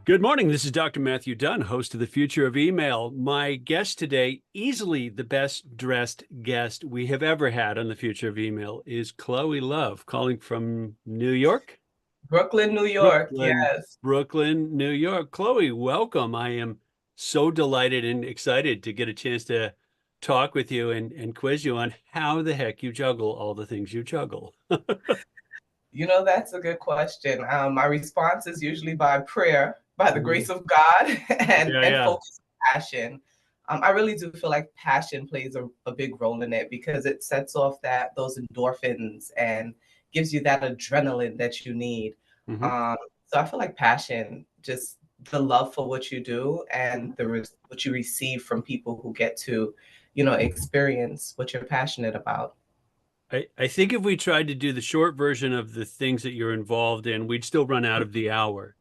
Good morning. This is Dr. Matthew Dunn, host of The Future of Email. My guest today, easily the best dressed guest we have ever had on The Future of Email, is Cloé Love, calling from New York. Brooklyn, New York. Brooklyn, Yes. Brooklyn, New York. Cloé, welcome. I am so delighted and excited to get a chance to talk with you and quiz you on how the heck you juggle all the things you juggle. That's a good question. My response is usually by prayer, by the Mhm. grace of God, and Yeah, and yeah. focus on passion. I really do feel like passion plays a big role in it because it sets off those endorphins and gives you that adrenaline that you need. Mhm. Um, so I feel like passion, just the love for what you do Mhm. and what you receive from people who get to, experience what you're passionate about. I think if we tried to do the short version of the things that you're involved in, we'd still run out of the hour.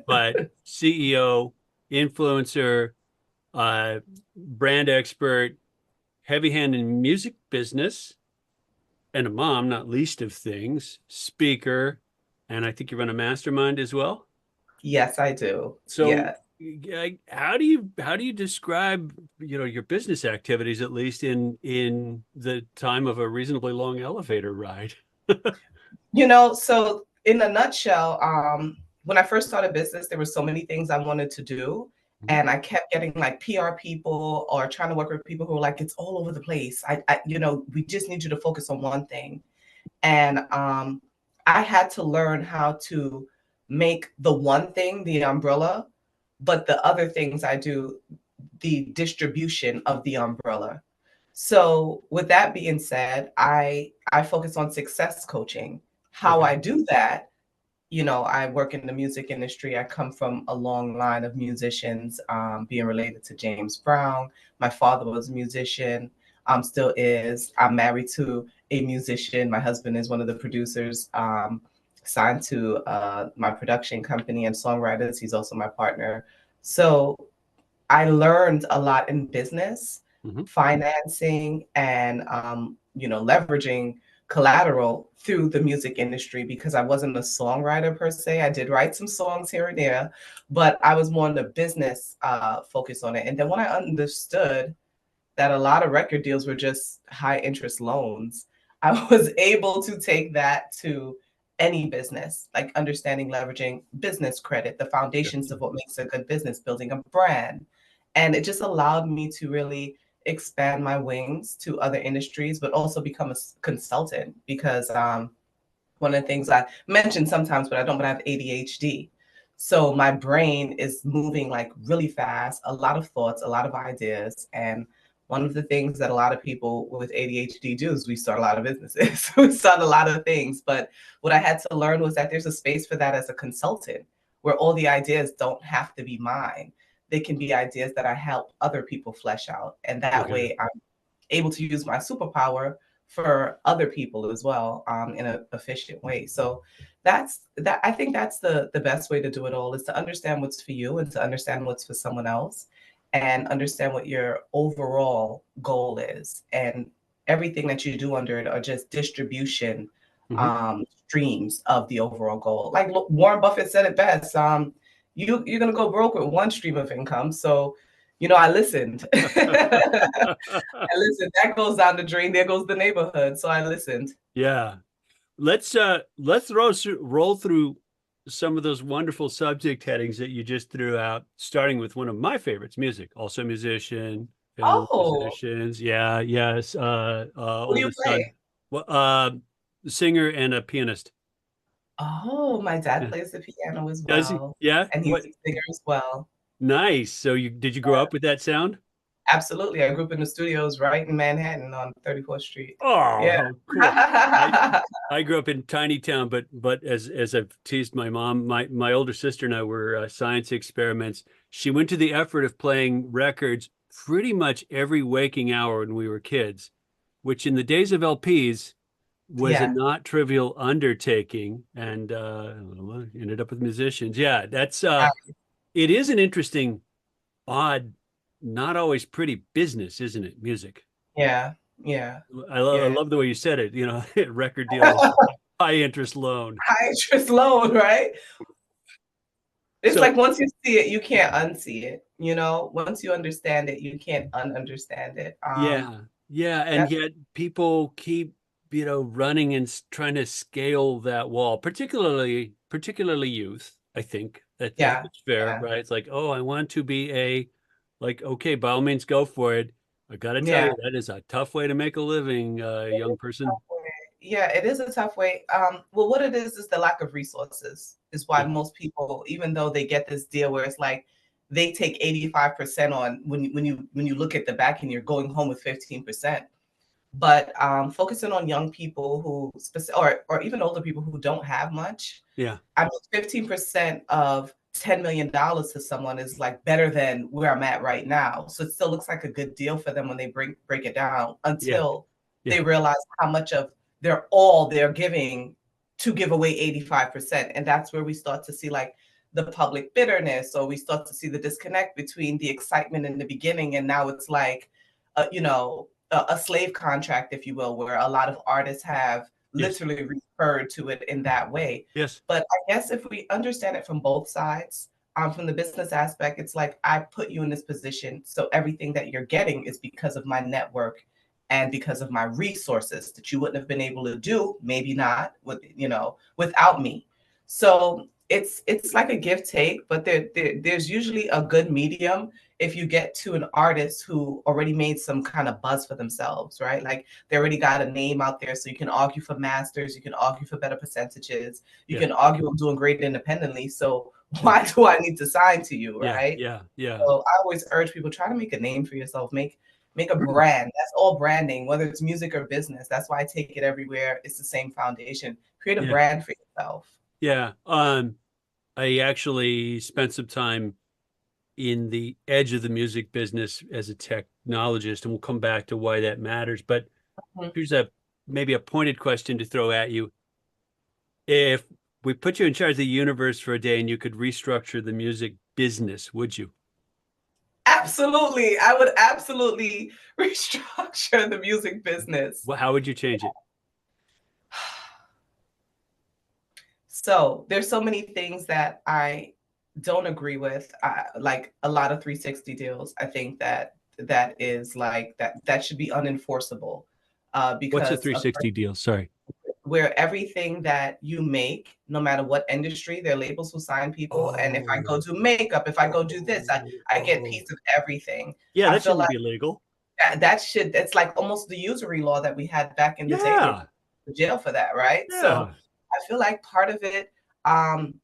But CEO, influencer, uh, brand expert, heavy hand in music business, and a mom, not least of things, speaker, and I think you run a mastermind as well. Yes, I do. So Yes. how do you describe your business activities, at least in the time of a reasonably long elevator ride? So in a nutshell, when I first started business, there were so many things I wanted to do. Mhm. And I kept getting like PR people or trying to work with people who were like, it's all over the place. We just need you to focus on one thing. And I had to learn how to make the one thing the umbrella, but the other things I do, the distribution of the umbrella. So with that being said, I focus on success coaching. How Okay. I do that, I work in the music industry. I come from a long line of musicians, being related to James Brown. My father was a musician, still is. I'm married to a musician. My husband is one of the producers, signed to my production company and songwriters. He's also my partner. So I learned a lot in business, Mhm. financing, and leveraging collateral through the music industry because I wasn't a songwriter per se. I did write some songs here and there, but I was more on the business focus on it. And then when I understood that a lot of record deals were just high interest loans, I was able to take that to any business, like understanding leveraging business credit, the foundations of what makes a good business, building a brand. And it just allowed me to really expand my wings to other industries, but also become a consultant because one of the things I mention sometimes, but I have ADHD. So my brain is moving like really fast, a lot of thoughts, a lot of ideas. And one of the things that a lot of people with ADHD do is we start a lot of businesses. We start a lot of things. But what I had to learn was that there's a space for that as a consultant, where all the ideas don't have to be mine. They can be ideas that I help other people flesh out. And that Okay. way I'm able to use my superpower for other people as well, in an efficient way. So that's that. I think that's the best way to do it all is to understand what's for you and to understand what's for someone else, and understand what your overall goal is. And everything that you do under it are just distribution Mhm. streams of the overall goal. Like Warren Buffett said it best. You're gonna go broke with one stream of income. So, I listened. I listened. That goes down the drain. There goes the neighborhood. So I listened. Yeah. Let's roll through some of those wonderful subject headings that you just threw out, starting with one of my favorites, music. Also musician, family Oh, musicians. Yeah, yes. what do you Oldest son. play? Well, singer and a pianist. Oh, my dad Yeah. plays the piano as Does he? well, Yeah. and he's What? a singer as well. Nice. So you did you grow up with that sound? Absolutely. I grew up in the studios right in Manhattan on 34th Street. Oh, Yeah. how cool. I I grew up in tiny town, but as I've teased my mom, my older sister and I were science experiments. She went to the effort of playing records pretty much every waking hour when we were kids, which in the days of LPs was a Yeah. not trivial undertaking, and well, ended up with musicians. Yeah, that's Uh, it is an interesting, odd, not always pretty business, isn't it? Music. yeah. Yeah. I Yeah. love the way you said it. Record deal is high interest loan. High interest loan, right? It's So like once you see it, you can't unsee it. You know, once you understand it, you can't ununderstand it. yeah, yeah, and That's yet people keep, running and trying to scale that wall, particularly youth. I think that yeah, it's fair, yeah, right? It's like, oh, I want to be like, okay, by all means, go for it. I got to tell yeah. you, that is a tough way to make a living, young person. Yeah, it is a tough way. Well, what it is the lack of resources is why Yeah, most people, even though they get this deal where it's like they take 85% on when you look at the back and you're going home with 15%. But focusing on young people who or even older people who don't have much, yeah, I mean, 15% of $10 million to someone is like better than where I'm at right now. So it still looks like a good deal for them when they break it down yeah, until yeah, they realize how much of their all they're giving to give away 85%. And that's where we start to see like the public bitterness, or we start to see the disconnect between the excitement in the beginning and now it's like, a slave contract, if you will, where a lot of artists have yes, literally referred to it in that way. yes, But I guess if we understand it from both sides, from the business aspect, it's like I put you in this position, so everything that you're getting is because of my network and because of my resources that you wouldn't have been able to do, maybe not without me. So it's like a give take, but there's usually a good medium if you get to an artist who already made some kind of buzz for themselves, right? Like they already got a name out there, so you can argue for masters, you can argue for better percentages, you yeah, can argue I'm doing great independently. So yeah, why do I need to sign to you, yeah, right? yeah, yeah. So I always urge people try to make a name for yourself, make a brand. That's all branding, whether it's music or business. That's why I take it everywhere. It's the same foundation. Create a Yeah, brand for yourself. yeah. I actually spent some time in the edge of the music business as a technologist, and we'll come back to why that matters. But Mhm. here's a maybe a pointed question to throw at you. If we put you in charge of the universe for a day and you could restructure the music business, would you? Absolutely. I would absolutely restructure the music business. How would you change it? So there's so many things that I don't agree with. Like a lot of 360 deals. I think that that is like that should be unenforceable What's a because of 360 deal? Sorry. where everything that you make, no matter what industry, their labels will sign people. And if I go Oh, do makeup, if I go do this, oh, I get oh. piece of everything. Yeah, I that feel shouldn't like be legal. that should it's like almost the usury law that we had back in the day where Yeah, people went to jail for that, right? So yeah, I feel like part of it, um,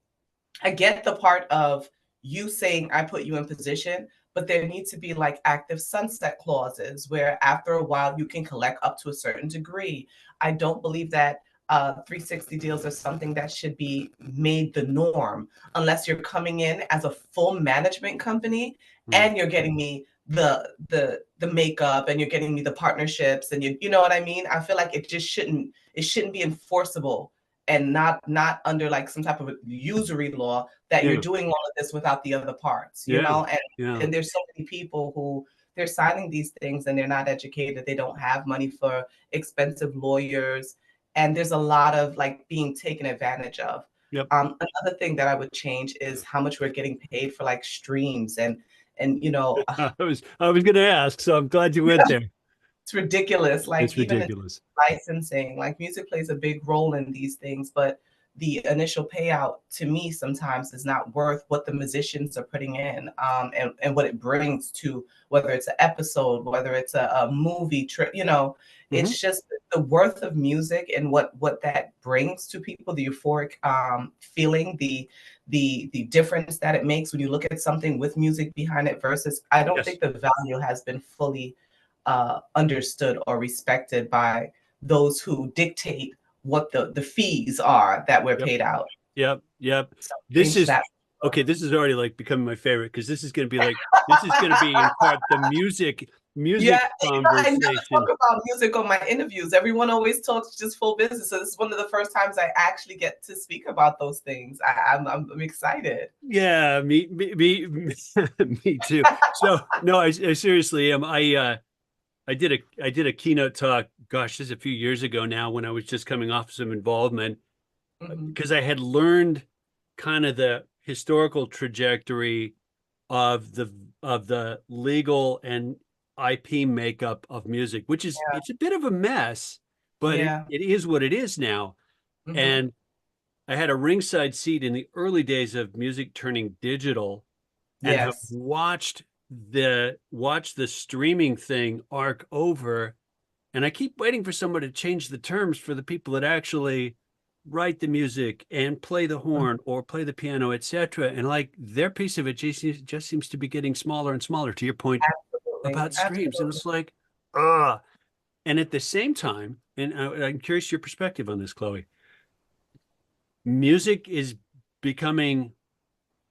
I get the part of you saying I put you in position, but there needs to be like active sunset clauses where after a while you can collect up to a certain degree. I don't believe that 360 deals are something that should be made the norm unless you're coming in as a full management company hmm, and you're getting me the makeup and you're getting me the partnerships and you know what I mean? I feel like it shouldn't be enforceable and not under like some type of a usury law that you're yeah, doing all of this without the other parts, you yeah, know? yeah, And there's so many people who they're signing these things and they're not educated. They don't have money for expensive lawyers. And there's a lot of like being taken advantage of. yep. Another thing that I would change is how much we're getting paid for like streams and I was going to ask, so I'm glad you went there. it's ridiculous. Like It's even in ridiculous. licensing, like music plays a big role in these things, but the initial payout to me sometimes is not worth what the musicians are putting in, and what it brings to whether it's an episode, whether it's a movie trip. Hmm. It's just the worth of music and what that brings to people, the euphoric feeling, the difference that it makes when you look at something with music behind it versus I don't Yes. think the value has been fully understood or respected by those who dictate what the fees are that we're Yep. paid out. Yep. Yep. So This change is that. okay. This is already like becoming my favorite because this is going to be in part the music Yeah, I never talk conversation. about music on my interviews. Everyone always talks just full business. So this is one of the first times I actually get to speak about those things. I'm excited. Yeah, me too. So no, I seriously am. I did a keynote talk. Gosh, this is a few years ago now when I was just coming off some involvement Mhm. because I had learned kind of the historical trajectory of the legal and IP makeup of music, which is it's a bit of a mess, but Yeah. it is what it is now. Hmm. And I had a ringside seat in the early days of music turning digital and have Yes. watched the streaming thing arc over. And I keep waiting for someone to change the terms for the people that actually write the music and play the horn or play the piano, etc. And like their piece of it just seems to be getting smaller and smaller, to your point Absolutely. about streams. And Absolutely. it's like, ugh. And at the same time, and I'm curious your perspective on this, Chloe, music is becoming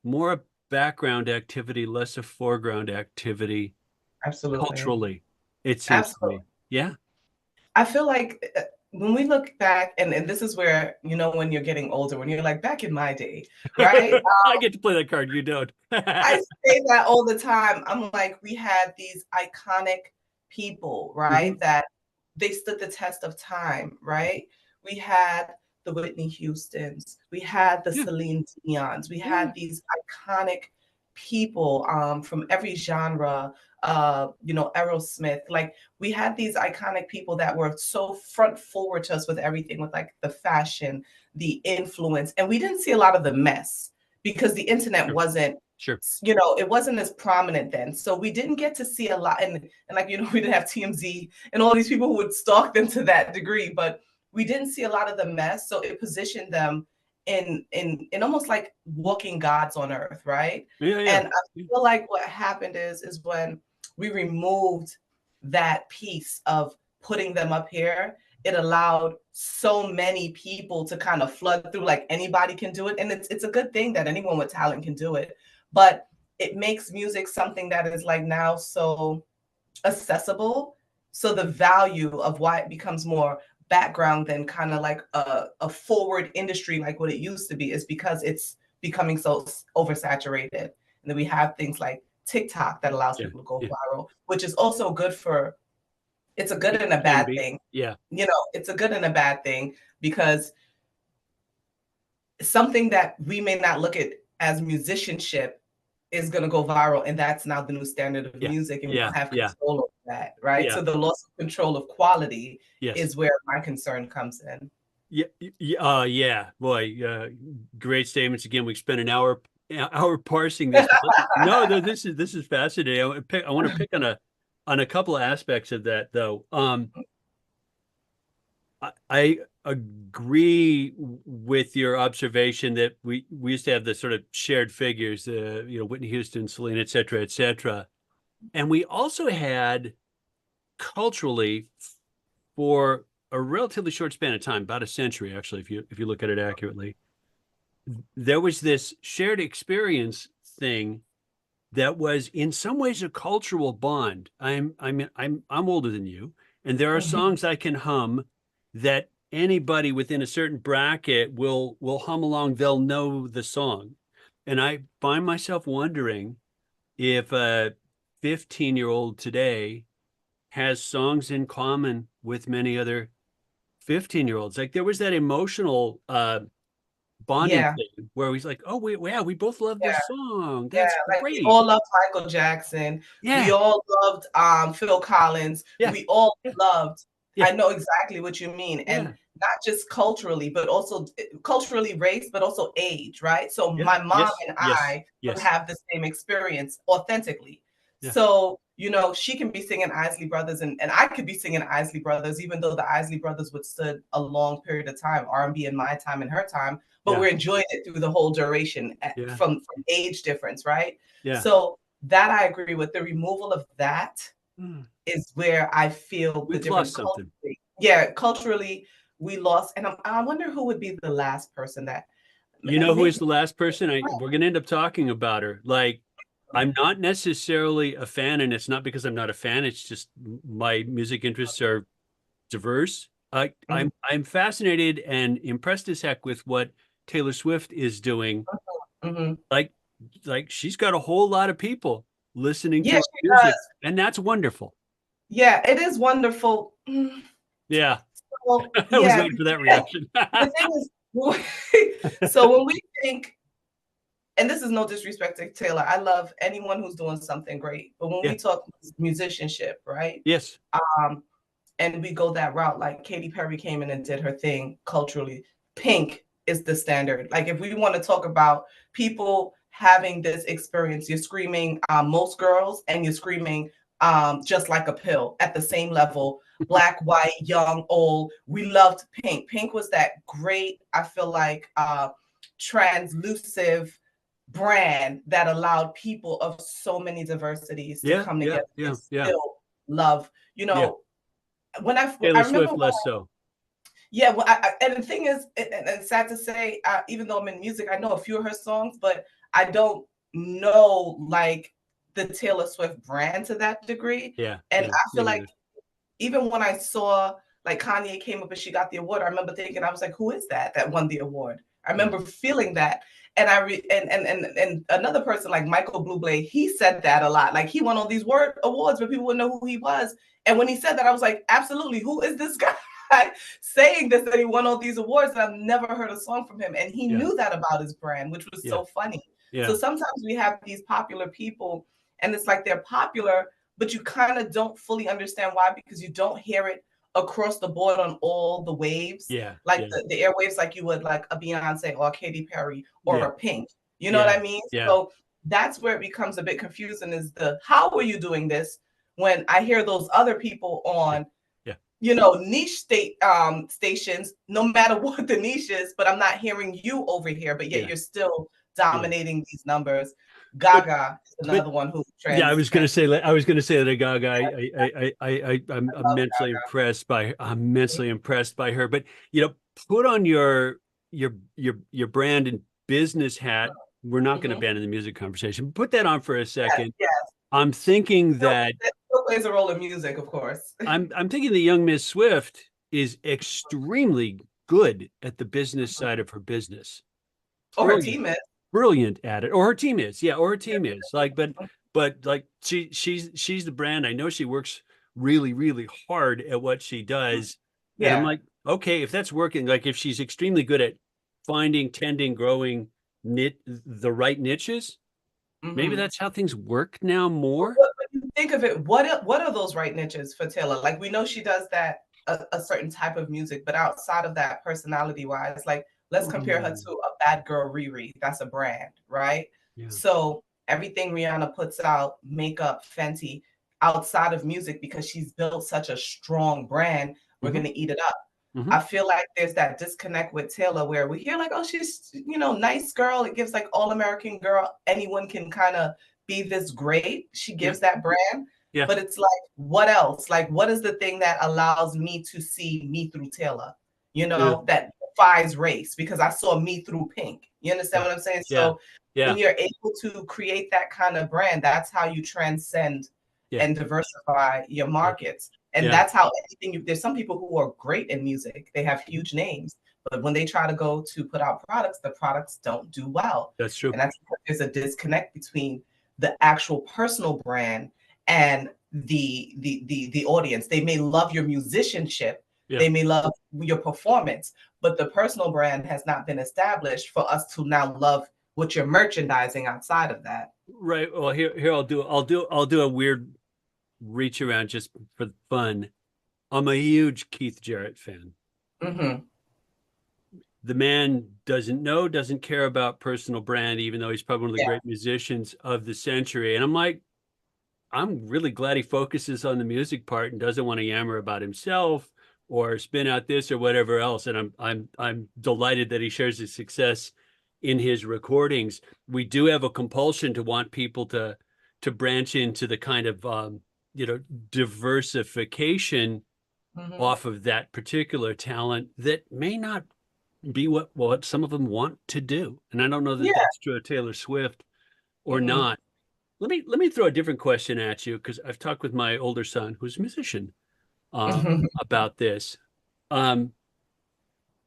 more a background activity, less a foreground activity Absolutely. culturally, it seems to Absolutely. me. Yeah. I feel like when we look back, and this is where, when you're getting older, when you're like back in my day, right? I get to play that card. You don't. I say that all the time. I'm like, we had these iconic people, Mhm. right? That they stood the test of time, right? We had the Whitney Houstons, we had the Yeah. Celine Dion's, we Yeah. had these iconic people from every genre, Aerosmith. Like we had these iconic people that were so front forward to us with everything, with like the fashion, the influence, and we didn't see a lot of the mess because the internet Sure. wasn't Sure. it wasn't as prominent then. So we didn't get to see a lot. And like, we didn't have TMZ and all these people who would stalk them to that degree, but we didn't see a lot of the mess. So it positioned them in almost like walking gods on earth, right? Yeah. Yeah. And I Yeah. feel like what happened is when we removed that piece of putting them up here, it allowed so many people to kind of flood through, like anybody can do it. And it's a good thing that anyone with talent can do it, but it makes music something that is like now so accessible. So the value of why it becomes more background than kind of like a forward industry like what it used to be is because it's becoming so oversaturated. And then we have things like TikTok that allows Yeah. people to go Yeah. viral, which is also good for, it's a good and a It can bad be. thing. Yeah. It's a good and a bad thing because something that we may not look at as musicianship is going to go viral, and that's now the new standard of Yeah. music, and we Yeah. don't have Yeah. control of that, right? Yeah. So the loss of control of quality Yes. is where my concern comes in. Yeah. Yeah. Boy, great statements. Again, we spent an hour parsing this. No, this is fascinating. I want to pick on a couple of aspects of that though. I agree with your observation that we used to have the sort of shared figures, Whitney Houston, Celine, et cetera, et cetera. And we also had culturally for a relatively short span of time, about a century, actually, if you look at it accurately, there was this shared experience thing that was in some ways a cultural bond. I'm older than you, and there are Mhm. songs I can hum that anybody within a certain bracket will hum along. They'll know the song. And I find myself wondering if a 15-year-old today has songs in common with many other 15-year-olds. Like there was that emotional bonding Yeah, thing where he's like, oh, yeah, we both love yeah, this song. yeah. That's Like we great. all loved Michael Jackson. We Yeah. all loved Phil Collins. Yeah. We all Yeah. loved. Yeah. I know exactly what you mean, and Yeah. not just culturally, but also culturally race, but also age, right? So Yeah. my mom Yes. and Yes. I would Yes. have the same experience authentically. Yeah. So, she can be singing Isley Brothers and I could be singing Isley Brothers, even though the Isley Brothers withstood a long period of time, R&B in my time and her time, but Yeah. we're enjoying it through the whole duration Yeah. from age difference, right? Yeah. So that I agree with. The removal of that Mm. is where I feel the We've difference lost something. culturally. Yeah, culturally we lost, and I wonder who would be the last person that You know who is maybe. the last person? We're going to end up talking about her. Like, I'm not necessarily a fan, and it's not because I'm not a fan. It's just my music interests are diverse. Mhm, I'm fascinated and impressed as heck with what Taylor Swift is doing. mhm. Like, like she's got a whole lot of people listening Yeah, to her she music, does. and that's wonderful. Yeah, it is wonderful. Yeah, So I was yeah, waiting for that reaction. the thing is, so when we think and this is no disrespect to Taylor. I love anyone who's doing something great. But when Yeah. we talk musicianship, right? Yes. Um, and we go that route, like Katy Perry came in and did her thing culturally. Pink is the standard. Like if we want to talk about people having this experience, you're screaming most girls and you're screaming just like a pill at the same level, black, white, young, old. We loved Pink. Pink was that great, I feel like, translusive brand that allowed people of so many diversities to Yeah. come Yeah. together Yeah. and Yeah. still love, you Yeah. know, when I Taylor remember Swift when, less so. yeah, well, and the thing is, and it's sad to say, even though I'm in music, I know a few of her songs, but I don't know like the Taylor Swift brand to that degree. Yeah. And Yeah. I Me feel like neither. even when I saw like Kanye came up and she got the award, I remember thinking, I was like, who is that won the award? I Yeah. remember feeling that. And and another person like Michael Bublé, he said that a lot. Like he won all these awards, but people wouldn't know who he was. And when he said that, I was like, absolutely, who is this guy saying this, that he won all these awards? And I've never heard a song from him. And he Yeah. knew that about his brand, which was Yeah. so funny. So Yeah. sometimes we have these popular people, and it's like they're popular, but you kind of don't fully understand why, because you don't hear it across the board on all the waves, Yeah. like Yeah. the airwaves, like you would like a Beyonce or a Katy Perry or Yeah. a Pink. You know what Yeah. I mean? Yeah. So that's where it becomes a bit confusing, is the how are you doing this when I hear those other people Yeah. on, Yeah. niche stations, no matter what the niche is, but I'm not hearing you over here, but yet Yeah. you're still Yeah. dominating these numbers. But Gaga is but another one who yeah, trans I was gonna say that Gaga. I'm love immensely Gaga. impressed by her. But put on your brand and business hat. We're not going to Mhm. abandon the music conversation. Put that on for a Yes, second. yes. I'm thinking Still, that it still plays a role in music, of course. I'm thinking the young Miss Swift is extremely good at the business side of her business. Or her Brilliant, team is. brilliant at it. Or her team is. Yeah, or her team is. But like she's the brand. I know she works really, really hard at what she does. And I'm Yeah. like, okay, if that's working, like if she's extremely good at finding, tending, growing the right niches, maybe Mhm. that's how things work now But more. when you think of it, what are those right niches for Taylor? Like we know she does that a certain type of music, but outside of that, personality wise, like let's compare her Ooh, to a bad girl Riri. That's a brand, right? yeah. So everything Rihanna puts out, makeup, Fenty, outside of music, because she's built such a strong brand, we're Hmm. gonna eat it up. Hmm. I feel like there's that disconnect with Taylor where we hear like, oh, she's nice girl. It gives like all American girl, anyone can kind of be this great. She Yeah. gives that brand, Yeah. but it's like, what else? Like, what is the thing that allows me to see me through Taylor? Yeah. That defies race, because I saw me through Pink. You understand Yeah. what I'm saying? Yeah. So Yeah. when you're able to create that kind of brand, that's how you transcend Yeah. and diversify your Yeah. markets. And Yeah. that's how there's some people who are great in music. They have huge names, but when they try to go to put out products, the products don't do well. That's true. And that's because there's a disconnect between the actual personal brand and the audience. They may love your musicianship, Yeah. they may love your performance, but the personal brand has not been established for us to now love what you're merchandising outside of that. Right. Well, here I'll do a weird reach around just for fun. I'm a huge Keith Jarrett fan. Mm-hmm. The man doesn't care about personal brand, even though he's probably one of the Yeah. great musicians of the century. And I'm like, I'm really glad he focuses on the music part and doesn't want to yammer about himself or spin out this or whatever else. And I'm delighted that he shares his success in his recordings. We do have a compulsion to want people to branch into the kind of diversification Mm-hmm. off of that particular talent that may not be what some of them want to do. And I don't know that Yeah. that's true of Taylor Swift or Mm-hmm. not. Let me throw a different question at you because I've talked with my older son, who's a musician, about this. Um,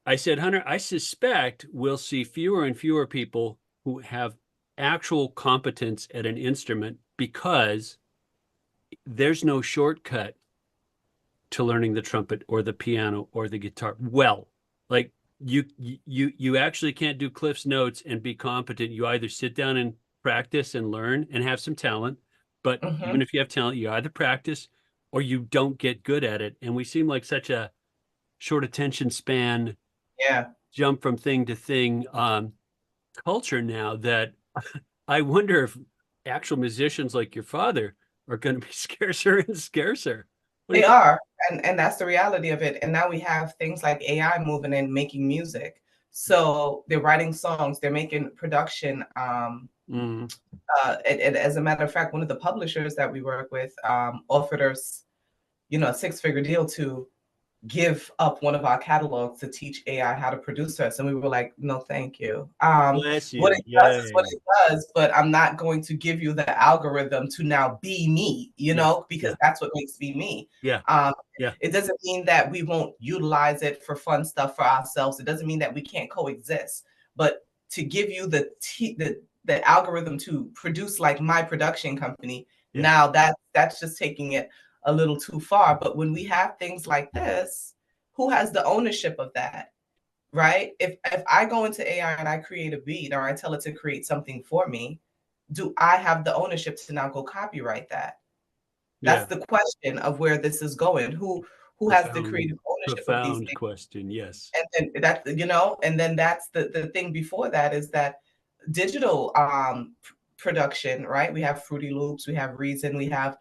I said, Hunter, I suspect we'll see fewer and fewer people who have actual competence at an instrument because there's no shortcut to learning the trumpet or the piano or the guitar. Well, like you actually can't do Cliff's Notes and be competent. You either sit down and practice and learn and have some talent, but Hmm. even if you have talent, you either practice or you don't get good at it. And we seem like such a short attention span, Yeah. jump from thing to thing culture now that I wonder if actual musicians like your father are going to be scarcer and scarcer. What do you They think? are, and that's the reality of it. And now we have things like AI moving in, making music. So they're writing songs, they're making production. Mm, And as a matter of fact, one of the publishers that we work with offered us, a six-figure deal to give up one of our catalogs to teach AI how to produce us. And we were like, no, thank you. bless What you. it does is what Yay. it does, but I'm not going to give you the algorithm to now be me, Yeah. because Yeah. that's what makes me me. Yeah. Um, Yeah. it doesn't mean that we won't utilize it for fun stuff for ourselves. It doesn't mean that we can't coexist. But to give you the algorithm to produce like my production company, Yeah. now that's just taking it a little too far. But when we have things like this, who has the ownership of that? Right? If I go into AI and I create a beat or I tell it to create something for me, do I have the ownership to now go copyright that? That's Yeah. the question of where this is going. Who has the Profound, creative ownership of these profound things? question. Yes. And then and then that's the thing before that is that digital production, right? We have Fruity Loops, we have Reason, we have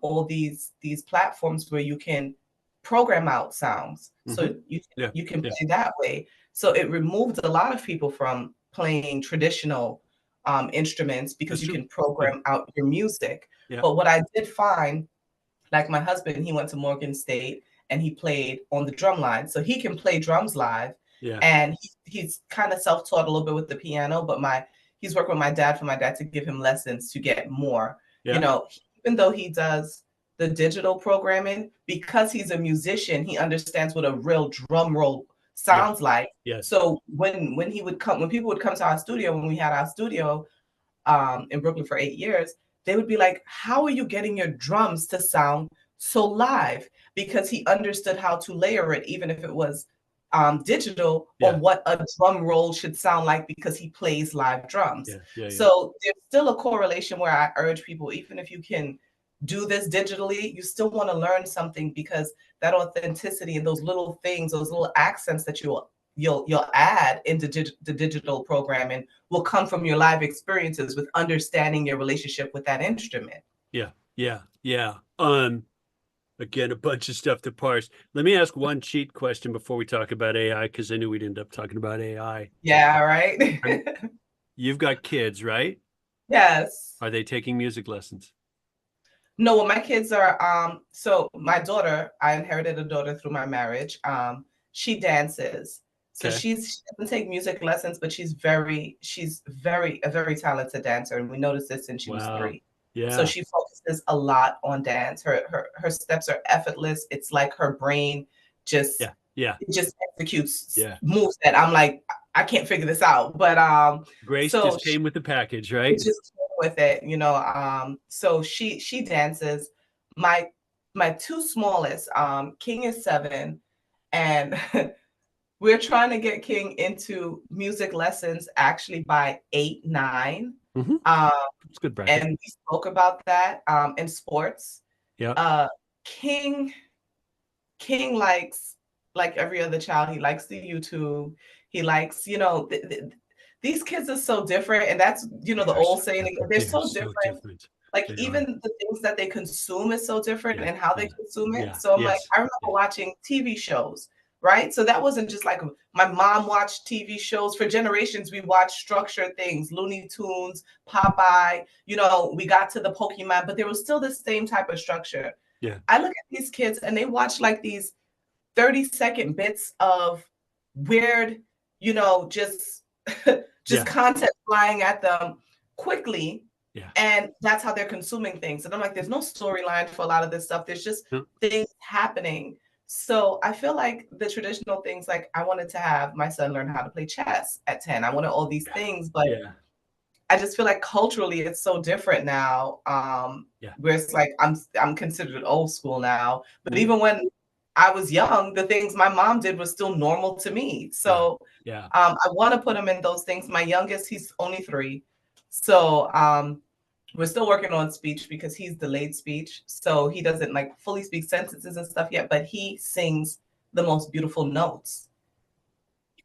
all these platforms where you can program out sounds, Hmm. so Yeah. you can Yeah. play that way. So it removes a lot of people from playing traditional instruments because That's you true. can Yeah. program out your music. Yeah. But what I did find, like my husband, he went to Morgan State and he played on the drum line. So he can play drums live. Yeah. And he's kind of self-taught a little bit with the piano, but he's worked with my dad for my dad to give him lessons to get more. Yeah. Even though he does the digital programming, because he's a musician, he understands what a real drum roll Yeah. sounds like. Yes. So when people would come to our studio, when we had our studio, in Brooklyn for 8 years, they would be like, how are you getting your drums to sound so live? Because he understood how to layer it, even if it was digital, or Yeah. what a drum roll should sound like because he plays live drums. Yeah. Yeah. Yeah. So there's still a correlation where I urge people, even if you can do this digitally, you still want to learn something, because that authenticity and those little things, those little accents that you'll add into the digital programming will come from your live experiences with understanding your relationship with that instrument. Yeah. Yeah. Yeah. Again, a bunch of stuff to parse. Let me ask one cheat question before we talk about AI, because I knew we'd end up talking about AI. Yeah, right. I'm, you've got kids, right? Yes. Are they taking music lessons? No, well, my kids are so my daughter, I inherited a daughter through my marriage. She dances. So Okay. she doesn't take music lessons, but she's a very talented dancer. And we noticed this since she was Wow. 3. So Yeah. she focuses a lot on dance. Her steps are effortless. It's like her brain just Yeah. Yeah. it just executes Yeah. moves that I'm like, I can't figure this out. But Grace so just came with the package, right? it just came with it, so she dances. My my two smallest, King is 7, and we're trying to get King into music lessons actually by 8, 9. Hmm. Um, It's a good bracket. and we spoke about that in sports. Yeah. Uh, King King likes, like every other child, he likes the YouTube. He likes, these kids are so different. And that's, They the are so old saying, different. they're They are so so different. different. Like They are. even the things that they consume is so different Yeah. and how Yeah. they consume it. Yeah. So I'm like, Yes. I remember Yeah. watching TV shows, right? So that wasn't just like my mom watched TV shows for generations. We watched structured things, Looney Tunes, Popeye, we got to the Pokemon, but there was still the same type of structure. Yeah. I look at these kids and they watch like these 30-second bits of weird, just just Yeah. content flying at them quickly. Yeah. And that's how they're consuming things. And I'm like, there's no storyline for a lot of this stuff. There's just No. things happening. So I feel like the traditional things, like I wanted to have my son learn how to play chess at 10. I wanted all these Yeah. things, but Yeah. I just feel like culturally it's so different now. Yeah. Where it's like I'm considered old school now. But Mm. even when I was young, the things my mom did was still normal to me. Yeah. So Yeah. I want to put him in those things. My youngest, he's only 3. So we're still working on speech because he's delayed speech. So he doesn't like fully speak sentences and stuff yet, but he sings the most beautiful notes.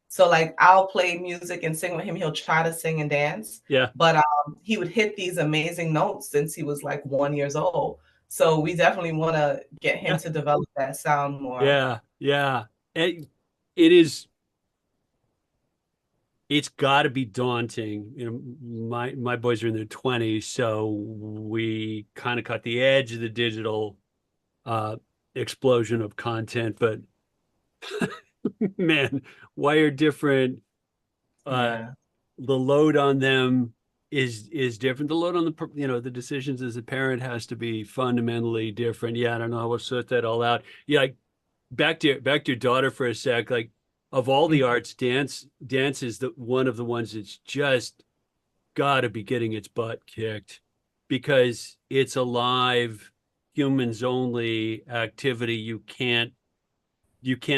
So like I'll play music and sing with him. He'll try to sing and dance, Yeah. but he would hit these amazing notes since he was like 1 years old. So we definitely want to get him Yeah. to develop that sound more. Yeah. Yeah. It is, it's got to be daunting. You know, my boys are in their 20s, so we kind of caught the edge of the digital uh explosion of content, but man, wired different. Uh, Yeah. the load on them is different. The load on the decisions as a parent has to be fundamentally different. Yeah, I don't know how we'll sort that all out. Yeah, like back to your daughter for a sec. Like of all the arts, dance is the one of the ones that's just got to be getting its butt kicked because it's a live, humans only activity. You can't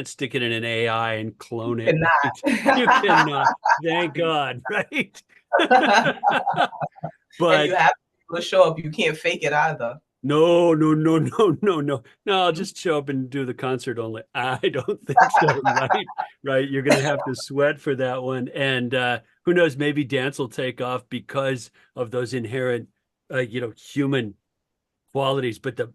stick it in an AI and clone it, right? You Cannot. cannot. Thank God, right? And you But have to be able to show up. You can't fake it either. no, no, no, no, no, no. No, I'll just show up and do the concert only. I don't think so, right? Right. You're gonna have to sweat for that one. And who knows, maybe dance will take off because of those inherent human qualities. But the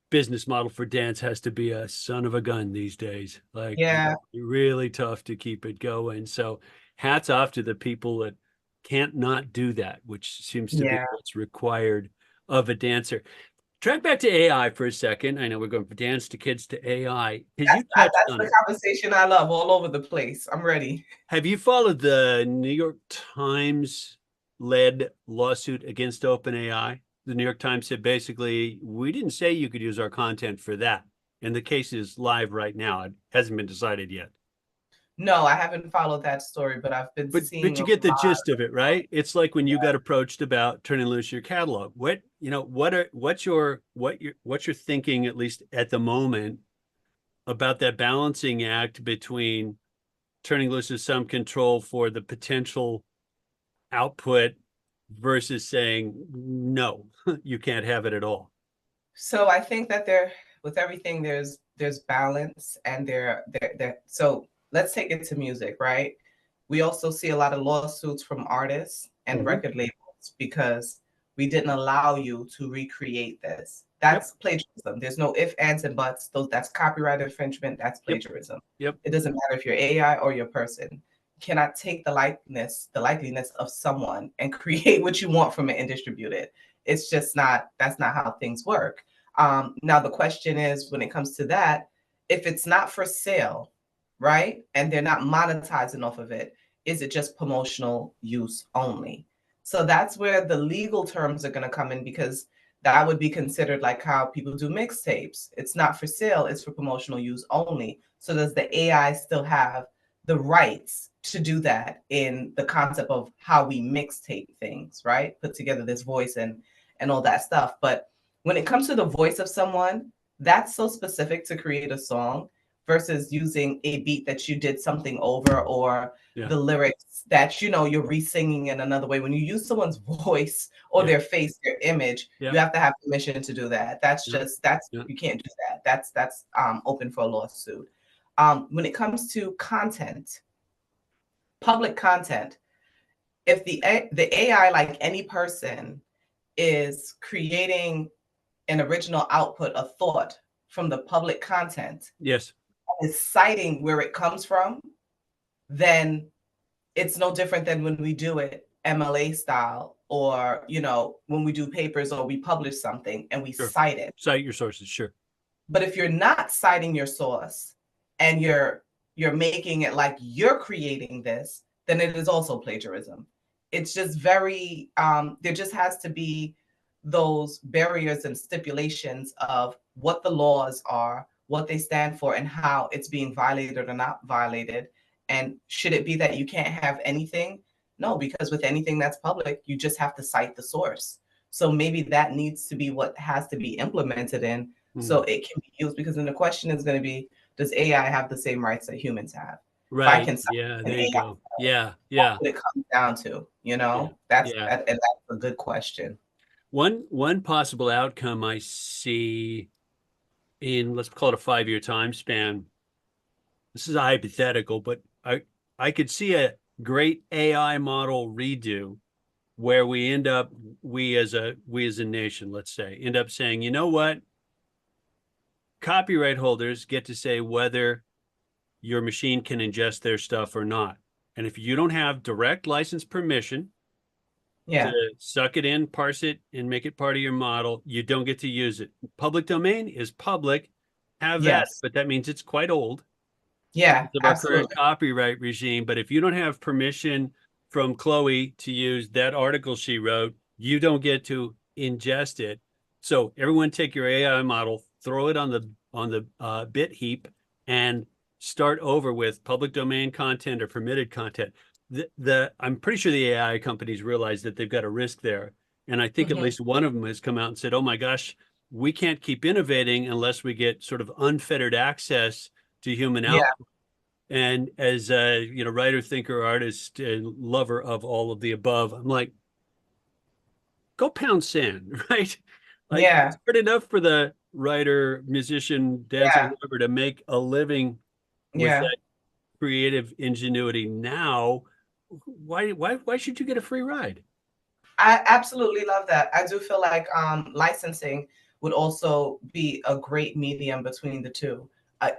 business model for dance has to be a son of a gun these days. Like Yeah. really tough to keep it going. So hats off to the people that can't not do that, which seems to be Yeah. what's required of a dancer. Track back to AI for a second. I know we're going from dance to kids to AI because you touched That's on the it. conversation I love all over the place. I'm ready. Have you followed the New York Times led lawsuit against OpenAI? The New York Times said basically, we didn't say you could use our content for that. And the case is live right now. It hasn't been decided yet. No, I haven't followed that story, but I've been But seeing you a get the lot. gist of it, right? It's like when you got approached about turning loose your catalog. What's your thinking, at least at the moment, about that balancing act between turning loose of some control for the potential output versus saying no, you can't have it at all. So I think that there, with everything, there's balance, and there. So let's take it to music, right? We also see a lot of lawsuits from artists and Mhm. record labels because we didn't allow you to recreate this. Yep, That's plagiarism. There's no if, ands, and buts. That's copyright infringement. That's yep, plagiarism. yep, It doesn't matter if you're AI or your person. You cannot take the likeliness of someone and create what you want from it and distribute it. It's just not, that's not how things work. Now, the question is when it comes to that, if it's not for sale, right? And they're not monetizing off of it, is it just promotional use only? So that's where the legal terms are going to come in because that would be considered like how people do mixtapes. It's not for sale, it's for promotional use only. So does the AI still have the rights to do that in the concept of how we mixtape things, right? Put together this voice and all that stuff. But when it comes to the voice of someone, that's so specific to create a song versus using a beat that you did something over or yeah, the lyrics that you're re-singing in another way. When you use someone's voice or yeah, their face, their image, yeah, you have to have permission to do that. That's yeah, just that's yeah. you can't do that. That's open for a lawsuit. When it comes to content, public content, if the AI, like any person, is creating an original output, a thought from the public content, Yes, is citing where it comes from, then it's no different than when we do it MLA style, or when we do papers or we publish something and we sure. cite it. Cite your sources, sure. But if you're not citing your source and you're making it like you're creating this, then it is also plagiarism. It's just very there just has to be those barriers and stipulations of what the laws are, what they stand for, and how it's being violated or not violated. And should it be that you can't have anything? No, because with anything that's public, you just have to cite the source. So maybe that needs to be what has to be implemented in So Mm. it can be used because then the question is going to be, does AI have the same rights that humans have? If I Right. can sign Yeah. an There you AI, go. Yeah. that's Yeah. what it comes down to, Yeah. That's Yeah. that, and that's a good question. One possible outcome I see in, let's call it a 5-year time span. This is a hypothetical, but I could see a great AI model redo where we end up, we as a nation, let's say, end up saying, you know what? Copyright holders get to say whether your machine can ingest their stuff or not. And if you don't have direct license permission to Yeah. suck it in, parse it, and make it part of your model, you don't get to use it. Public domain is public. Have that, Yes. but that means it's quite old Yeah, because of our current absolutely. copyright regime. But if you don't have permission from Chloe to use that article she wrote, you don't get to ingest it. So everyone take your AI model, throw it on the bit heap, and start over with public domain content or permitted content. I'm pretty sure the AI companies realize that they've got a risk there, and I think at Hmm. least one of them has come out and said, "Oh my gosh, we can't keep innovating unless we get sort of unfettered access to human Yeah. output." And as a writer, thinker, artist, and lover of all of the above, I'm like, go pound sand, right? Like it's Yeah. hard enough for the writer, musician, dancer, Yeah. whoever to make a living with Yeah. that creative ingenuity now. Why should you get a free ride? I absolutely love that. I do feel like licensing would also be a great medium between the two,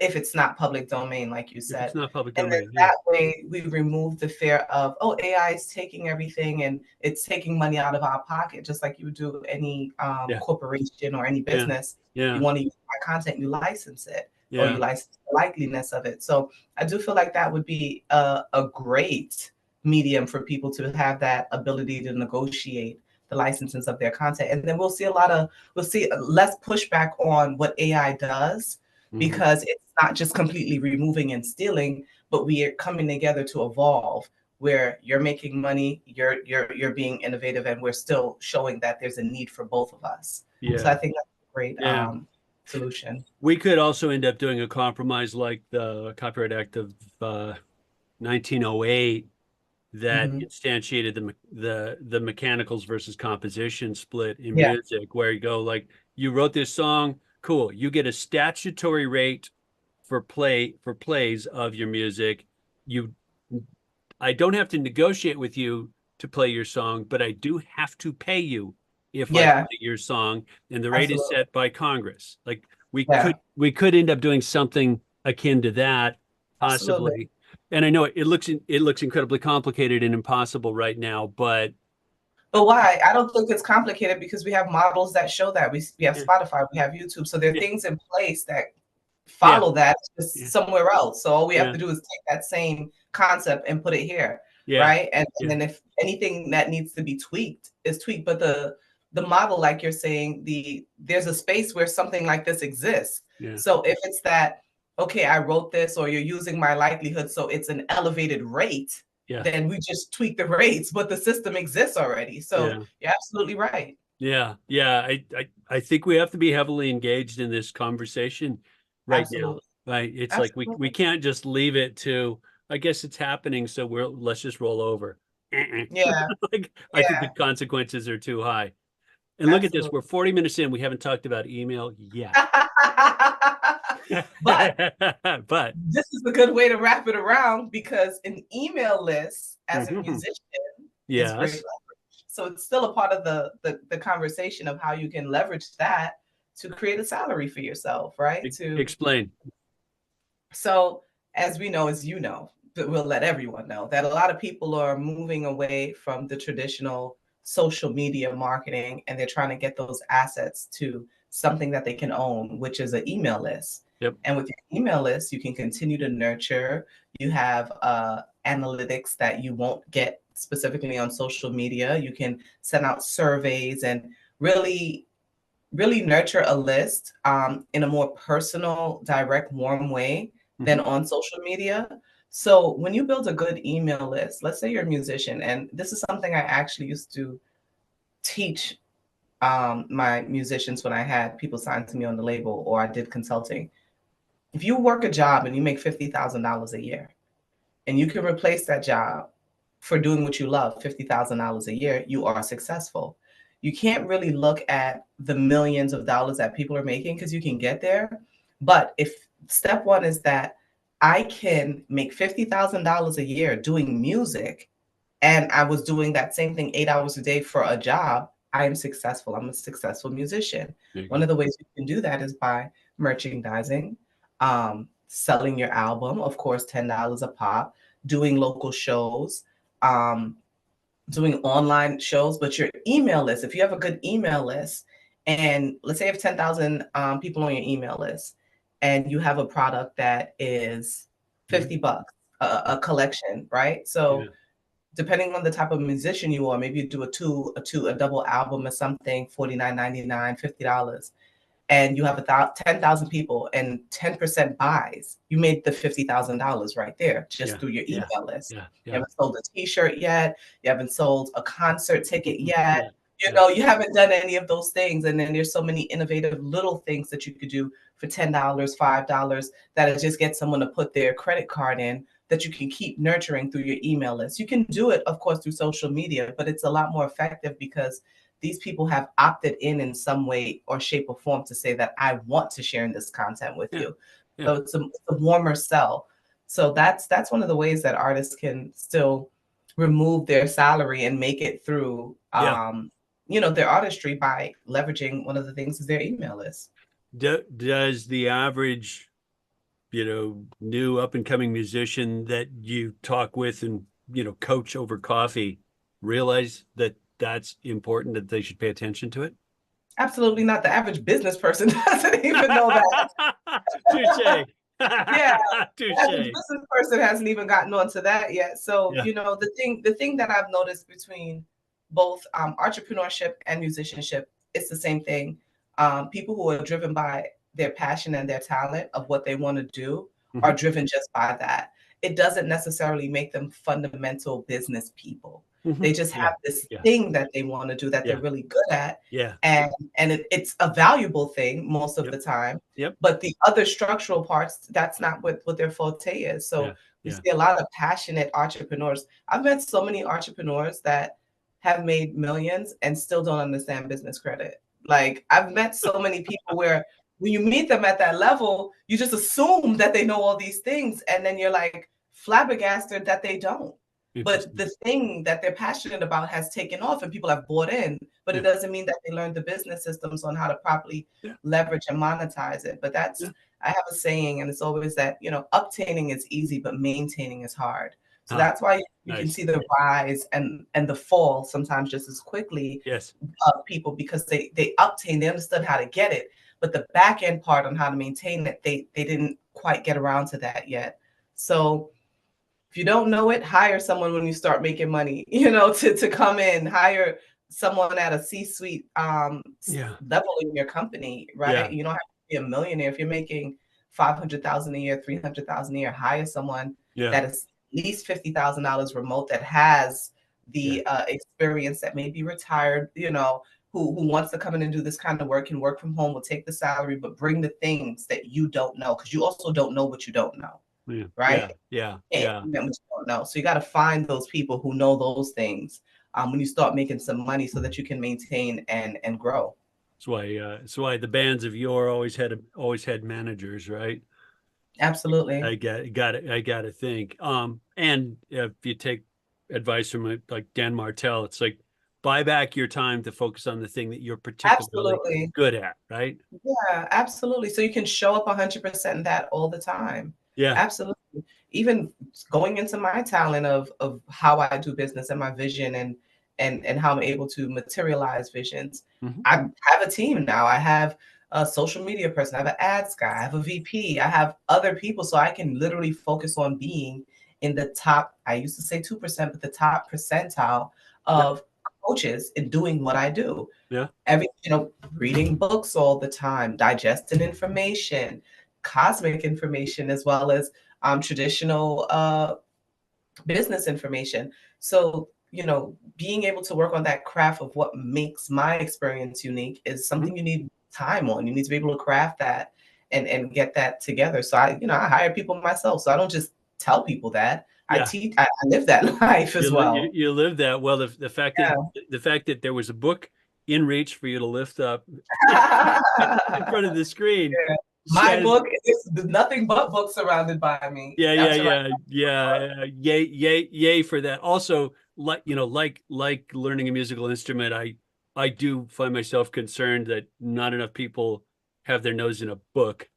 if it's not public domain, like you If it's said. not public And then domain? Yeah, that way we remove the fear of, oh, AI is taking everything and it's taking money out of our pocket, just like you would do any yeah, corporation or any yeah, business. You yeah, want to use my content, you license it, or you yeah, license the likeliness of it. So I do feel like that would be a great medium for people to have that ability to negotiate the licenses of their content. And then we'll see less pushback on what AI does, hmm, because it's not just completely removing and stealing, but we are coming together to evolve where you're making money, you're being innovative, and we're still showing that there's a need for both of us. So I yeah, think that's a great yeah. solution. We could also end up doing a compromise like the Copyright Act of 1908 that Hmm. instantiated the mechanicals versus composition split in Yeah. music, where you go like, you wrote this song, cool, you get a statutory rate for plays of your music. You I don't have to negotiate with you to play your song, but I do have to pay you if I Yeah. play your song, and the rate is Absolutely. set by Congress. Like Yeah. we could end up doing something akin to that, Absolutely. possibly. And I know it looks incredibly complicated and impossible right now, but But why? I don't think it's complicated because we have models that show that. We have yeah, Spotify, we have YouTube. So there are yeah, things in place that yeah, follow that just yeah, somewhere else. So all we have yeah, to do is take that same concept and put it here, yeah, right? And yeah, then if anything that needs to be tweaked is tweaked, but the model, like you're saying, there's a space where something like this exists. yeah, So if it's that, okay, I wrote this, or you're using my likelihood, so it's an elevated rate, yeah, then we just tweak the rates, but the system exists already. So yeah. you're absolutely right. Yeah, yeah. I think we have to be heavily engaged in this conversation right now. Absolutely. Right? It's like we Absolutely. can't just leave it to, I guess it's happening, so let's just roll over. Yeah. Like I think the Yeah. consequences are too high. And look at this, Absolutely. we're 40 minutes in, we haven't talked about email yet. But But this is a good way to wrap it around because an email list as a mhm, musician is great yes, leverage. So it's still a part of the conversation of how you can leverage that to create a salary for yourself, right? explain. So as we know, as you know, but we'll let everyone know that a lot of people are moving away from the traditional social media marketing, and they're trying to get those assets to something that they can own, which is an email list. Yep. And with your email list, you can continue to nurture. You have analytics that you won't get specifically on social media. You can send out surveys and really really nurture a list in a more personal, direct, warm way than Mhm. on social media. So when you build a good email list, let's say you're a musician, and this is something I actually used to teach my musicians when I had people signed to me on the label or I did consulting. If you work a job and you make $50,000 a year and you can replace that job for doing what you love, $50,000 a year, you are successful. You can't really look at the millions of dollars that people are making because you can get there. But if step one is that I can make $50,000 a year doing music, and I was doing that same thing 8 hours a day for a job, I am successful. I'm a successful musician. There you One go. of the ways you can do that is by merchandising, selling your album, of course, $10 a pop, doing local shows, um, doing online shows, but your email list, if you have a good email list, and let's say you have 10,000 people on your email list, and you have a product that is Mhm. 50 bucks, a collection, right? So Yeah. depending on the type of musician you are, maybe you do a double album or something, 49.99, $50, and you have 10,000 people and 10% buys, you made the $50,000 right there just Yeah. through your Yeah. email list. Yeah. You Yeah. haven't sold a t-shirt yet. You haven't sold a concert ticket yet. Yeah. You Yeah. know, you haven't done any of those things. And then there's so many innovative little things that you could do for $10, $5 that'll just get someone to put their credit card in that you can keep nurturing through your email list. You can do it, of course, through social media, but it's a lot more effective because these people have opted in some way or shape or form to say that I want to share in this content with Yeah. you. Yeah. So it's a warmer sell. So that's one of the ways that artists can still remove their salary and make it through Yeah. their artistry by leveraging one of the things is their email list. Does the average, new up and coming musician that you talk with and, coach over coffee realize that that's important, that they should pay attention to it? Absolutely not. The average business person doesn't even know that. Touche. Yeah, the average Touche. business person hasn't even gotten onto that yet. So, Yeah. the thing that I've noticed between both entrepreneurship and musicianship, it's the same thing. People who are driven by their passion and their talent of what they want to do are Hmm. driven just by that. It doesn't necessarily make them fundamental business people. Hmm. They just Yeah. have this Yeah. thing that they want to do that they're Yeah. really good at, Yeah. and it's a valuable thing most of Yep. the time, Yep. but the other structural parts, that's not what their forte is. Yeah. So we Yeah. see a lot of passionate entrepreneurs. I've met so many entrepreneurs that have made millions and still don't understand business credit. Like I've met so many people where when you meet them at that level, you just assume that they know all these things, and then you're like flabbergasted that they don't. But Interesting. the thing that they're passionate about has taken off and people have bought in, but it Yeah. doesn't mean that they learned the business systems on how to properly Yeah. leverage and monetize it. But Yeah. I have a saying, and it's always that, obtaining is easy, but maintaining is hard. So Ah, that's why you can nice. see the rise and the fall sometimes just as quickly Yes. of people because they obtain, they understood how to get it, but the back end part on how to maintain it, they didn't quite get around to that yet. So if you don't know it, hire someone when you start making money, to come in, hire someone at a C-suite Yeah. level in your company, right? Yeah. You don't have to be a millionaire. If you're making 500,000 a year, 300,000 a year, hire someone Yeah. that is at least $50,000 remote that has Yeah. the experience that may be retired, who wants to come in and do this kind of work, can work from home, will take the salary, but bring the things that you don't know because you also don't know what you don't know, Yeah. right? Yeah. Yeah. And Yeah. that much you don't know. So you got to find those people who know those things when you start making some money so that you can maintain and grow. That's why the bands of yore always had managers, right? Absolutely. I got to think. And if you take advice from like Dan Martell, it's like buy back your time to focus on the thing that you're particularly Absolutely. good at, right? Yeah, absolutely. So you can show up 100% in that all the time. Yeah. Absolutely. Even going into my talent of how I do business and my vision and how I'm able to materialize visions. Hmm. I have a team now. I have a social media person, I have an ads guy, I have a VP, I have other people so I can literally focus on being in the top, I used to say 2%, but the top percentile Yeah. of coaches in doing what I do Yeah. reading books all the time, digesting information, cosmic information, as well as traditional business information. So being able to work on that craft of what makes my experience unique is Mhm. something you need time on. You need to be able to craft that and get that together. So I hire people myself. So I don't just tell people that. I Yeah. teach, I live that life as well. You live that well. Yeah. The fact that there was a book in reach for you to lift up in front of the screen Yeah. My says, book is nothing but books surrounded by me. I'm sure yay for that. Also, like learning a musical instrument, I do find myself concerned that not enough people have their nose in a book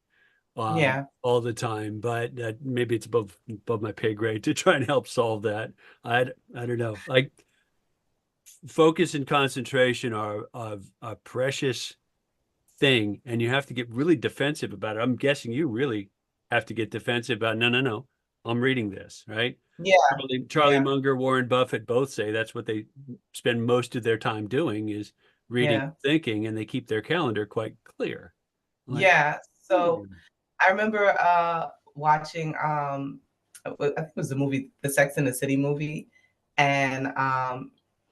yeah, all the time, but maybe it's above my pay grade to try and help solve that. I don't know. Like focus and concentration are a precious thing, and you have to get really defensive about it. I'm guessing you really have to get defensive about no. I'm reading this, right? yeah, Charlie yeah, Munger, Warren Buffett both say that's what they spend most of their time doing is reading, yeah, thinking, and they keep their calendar quite clear. Like, yeah. So hmm, I remember watching I think it was the movie, the Sex and the City movie, and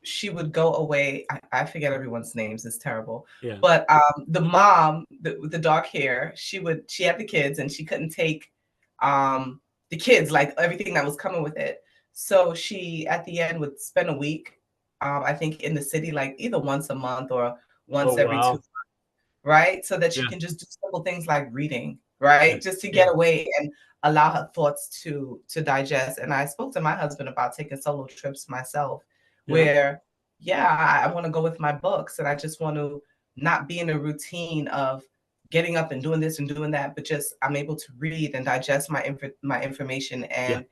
she would go away. I forget everyone's names, it's terrible. yeah. But the mom, with the dark hair, she had the kids and she couldn't take um the kids, like everything that was coming with it. So she at the end would spend a week, I think in the city, like either once a month or Oh once every two, wow. right? So that she Yeah. can just do simple things like reading, right? Yes. Just to Yeah. get away and allow her thoughts to digest. And I spoke to my husband about taking solo trips myself, Yeah. where yeah, I want to go with my books and I just want to not be in a routine of getting up and doing this and doing that, but just I'm able to read and digest my information Yeah.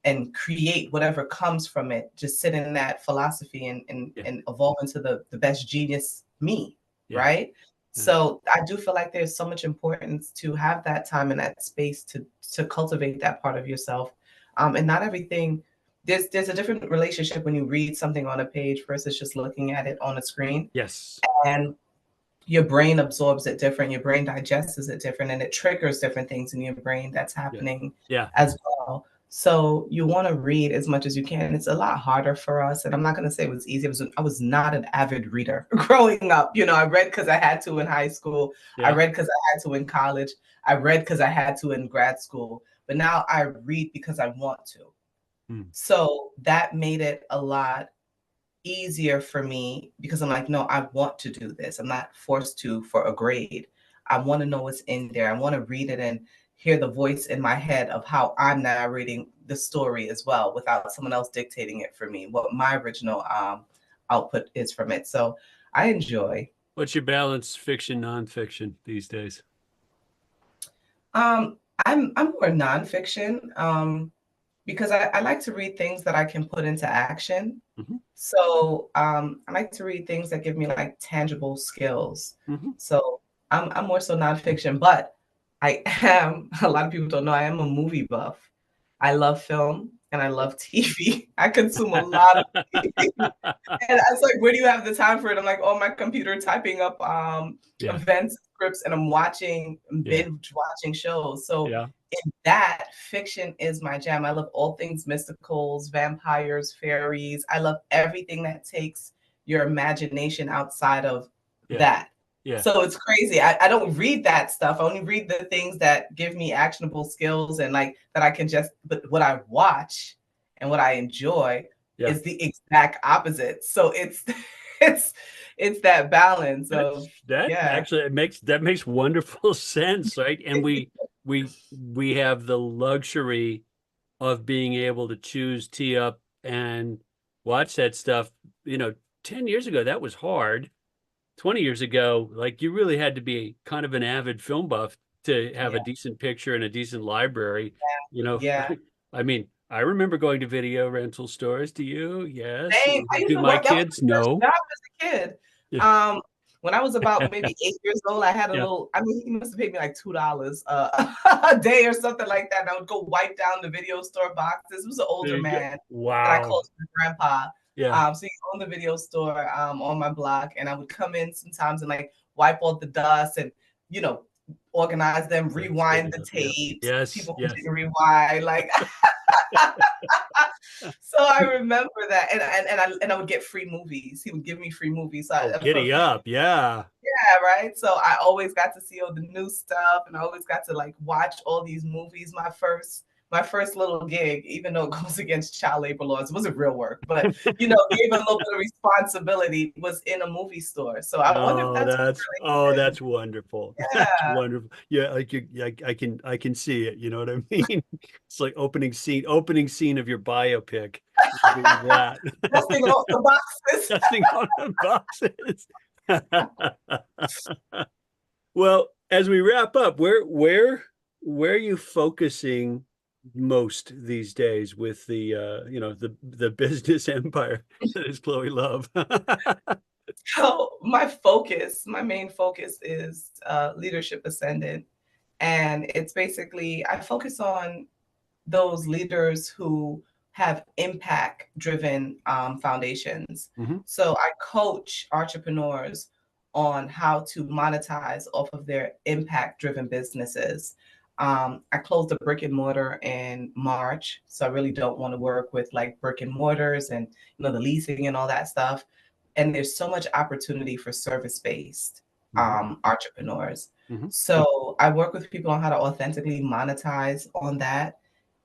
and create whatever comes from it. Just sit in that philosophy Yeah. and evolve into the best genius me, Yeah. right? Yeah. So I do feel like there's so much importance to have that time and that space to cultivate that part of yourself. And not everything there's a different relationship when you read something on a page versus just looking at it on a screen. Yes. And your brain absorbs it different, your brain digests it different, and it triggers different things in your brain that's Yeah. happening Yeah. as well. So you want to read as much as you can. It's a lot harder for us, and I'm not going to say it was easy. I was not an avid reader growing up. I read because I had to in high school. I Yeah. read because I had to in college. I read because I had to in grad school. But now I read because I want to. Hmm. So that made it a lot easier for me because I'm like, no, I want to do this. I'm not forced to for a grade. I want to know what's in there. I want to read it and hear the voice in my head of how I'm narrating the story as well without someone else dictating it for me, what my original output is from it. So I enjoy. What's your balance, fiction, nonfiction these days? Um, I'm more nonfiction because I like to read things that I can put into action. Hmm. So I like to read things that give me like tangible skills. Hmm. So I'm more so nonfiction, but I am, a lot of people don't know, I am a movie buff. I love film and I love TV. I consume a lot of TV. And I was like, where do you have the time for it? I'm like, oh, my computer typing up Yeah. events, scripts, and I'm watching, Yeah. binge watching shows. So Yeah. in that, fiction is my jam. I love all things mysticals, vampires, fairies. I love everything that takes your imagination outside of Yeah. that. Yeah. So it's crazy. I don't read that stuff. I only read the things that give me actionable skills and like that I can just, but what I watch and what I enjoy Yeah. is the exact opposite. So it's it's it's that balance of That yeah, actually that makes wonderful sense, right? And we have the luxury of being able to choose, tee up, and watch that stuff. 10 years ago, that was hard. 20 years ago, like you really had to be kind of an avid film buff to have a yeah, decent picture and a decent library. You know, yeah. I mean, I remember going to video rental stores. Do you? Yes. Same. I used Do to my work. That was kids? my first No. job as a kid. Yeah. When I was about maybe 8 years old, I had a Yeah. little. I mean, he must have paid me like $2 a day or something like that. And I would go wipe down the video store boxes. It was an There older you go. man that I Wow. called my grandpa. Yeah. So he owned the video store on my block, and I would come in sometimes and like wipe all the dust and you know organize them, That's good rewind the enough. Yeah. tapes. Yes. People who Yes. didn't rewind, like So I remember that, and I would get free movies. He would give me free movies. So Oh, for giddy free, up. Yeah. yeah, right. So I always got to see all the new stuff, and I always got to like watch all these movies. My first little gig, even though it goes against child labor laws, it wasn't real work, but gave a little bit of responsibility, was in a movie store. So I wonder if Oh, that's really that's wonderful. That's yeah. wonderful. Yeah, I can see it. You know what I mean? It's like opening scene of your biopic would be that. Dusting off the boxes. Dusting on the boxes. Well, as we wrap up, where are you focusing most these days with the the business empire that is Chloe Love? So my main focus is leadership ascendant. And it's basically, I focus on those leaders who have impact driven foundations. Hmm. So I coach entrepreneurs on how to monetize off of their impact driven businesses. I closed a brick and mortar in March, so I really don't want to work with like brick and mortars and the leasing and all that stuff. And there's so much opportunity for service based Hmm. entrepreneurs. Hmm. So I work with people on how to authentically monetize on that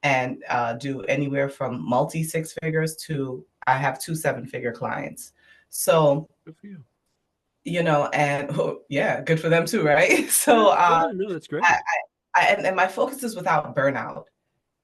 and do anywhere from multi six figures to I have two seven-figure clients. So, Good for you. and oh, yeah, good for them too, right? Yeah, So yeah, no, that's I, great. and my focus is without burnout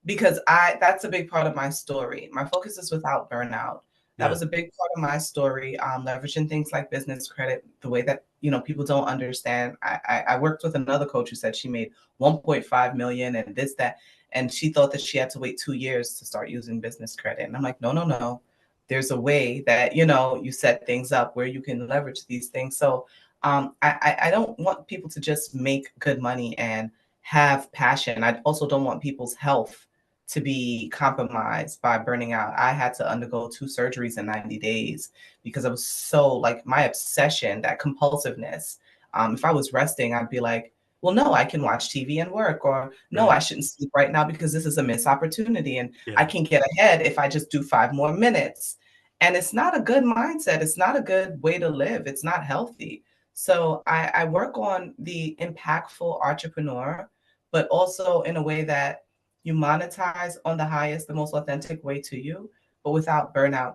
because I that's a big part of my story. My focus is without burnout. That Yeah. was a big part of my story. Leveraging things like business credit, the way that people don't understand. I worked with another coach who said she made 1.5 million and this that, and she thought that she had to wait 2 years to start using business credit. And I'm like, no, no, no. There's a way that you set things up where you can leverage these things. So I don't want people to just make good money and have passion. I also don't want people's health to be compromised by burning out. I had to undergo 2 surgeries in 90 days because I was so like my obsession, that compulsiveness. If I was resting, I'd be like, well, no, I can watch TV and work, or no, Right. I shouldn't sleep right now because this is a missed opportunity. And I Yeah. can get ahead if I just do 5 more minutes. And it's not a good mindset. It's not a good way to live. It's not healthy. So I work on the impactful entrepreneur, but also in a way that you monetize on the highest, the most authentic way to you, but without burnout.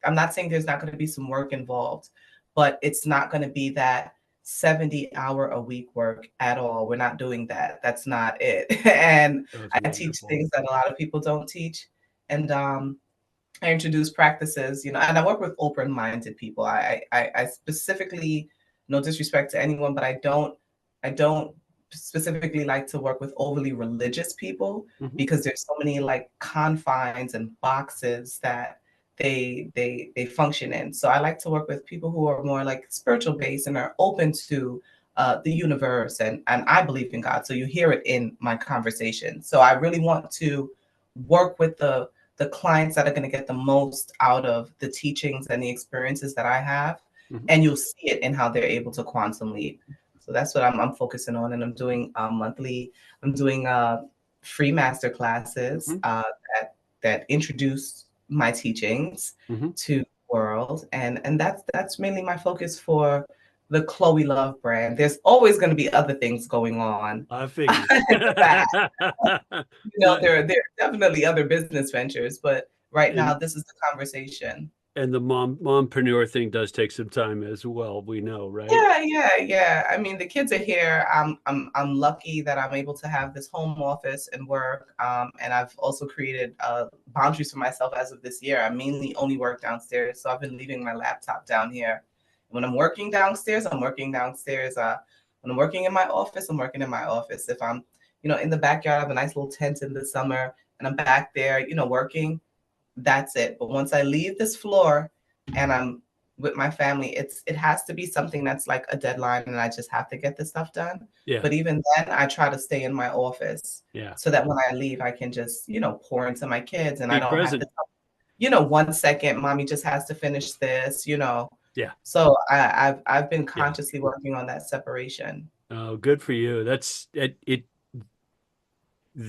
I'm not saying there's not going to be some work involved, but it's not going to be that 70-hour a week work at all. We're not doing that. That's not it. And That's I teach wonderful. things that a lot of people don't teach. And I introduce practices, and I work with open-minded people. I specifically, no disrespect to anyone, but I don't specifically like to work with overly religious people Hmm. because there's so many like confines and boxes that they function in. So I like to work with people who are more like spiritual based and are open to the universe, and I believe in God. So you hear it in my conversation. So I really want to work with the clients that are going to get the most out of the teachings and the experiences that I have. Hmm. And you'll see it in how they're able to quantum leap. So that's what I'm focusing on. And I'm doing I'm doing free master classes Hmm. that introduce my teachings Hmm. to the world. And that's mainly my focus for the Chloe Love brand. There's always going to be other things going on I figured. in the back. Well, There are definitely other business ventures, but right now and this is the conversation. and the mompreneur thing does take some time as well. We know, right? Yeah, yeah, yeah. I mean, the kids are here. I'm lucky that I'm able to have this home office and work. And I've also created boundaries for myself as of this year. I mainly only work downstairs, so I've been leaving my laptop down here. When I'm working downstairs, I'm working downstairs. When I'm working in my office, I'm working in my office. If I'm, in the backyard, I have a nice little tent in the summer, and I'm back there, working. That's it. But once I leave this floor and I'm with my family, it has to be something that's like a deadline and I just have to get this stuff done. Yeah. But even then, I try to stay in my office Yeah. so that when I leave, I can just, pour into my kids and I Be don't have to, present. 1 second, mommy just has to finish this. Yeah. So I've been Yeah. consciously working on that separation. Oh, good for you. That's it.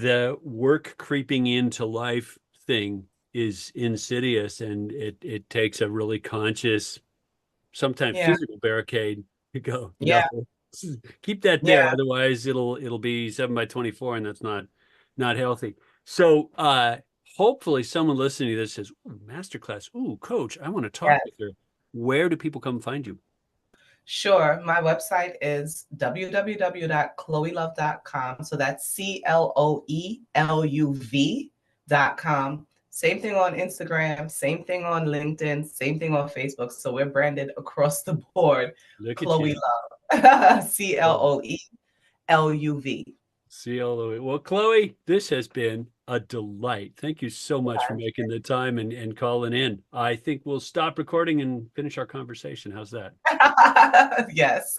the work creeping into life thing is insidious, and it takes a really conscious, sometimes Yeah. physical barricade to go, no, Yeah. keep that there. Yeah. Otherwise it'll be 7 by 24, and that's not healthy. So hopefully someone listening to this says, "Ooh, masterclass. Ooh, coach, I want to talk Yeah. with her." Where do people come find you? Sure. My website is www.cloelove.com. So that's CLOELUV.com. Same thing on Instagram, same thing on LinkedIn, same thing on Facebook. So we're branded across the board. Look at Cloé you. Love. Love it. CLOELUV. See all the way. Well, Chloe, this has been a delight. Thank you so much for Yeah. making the time and calling in. I think we'll stop recording and finish our conversation. How's that? Yes.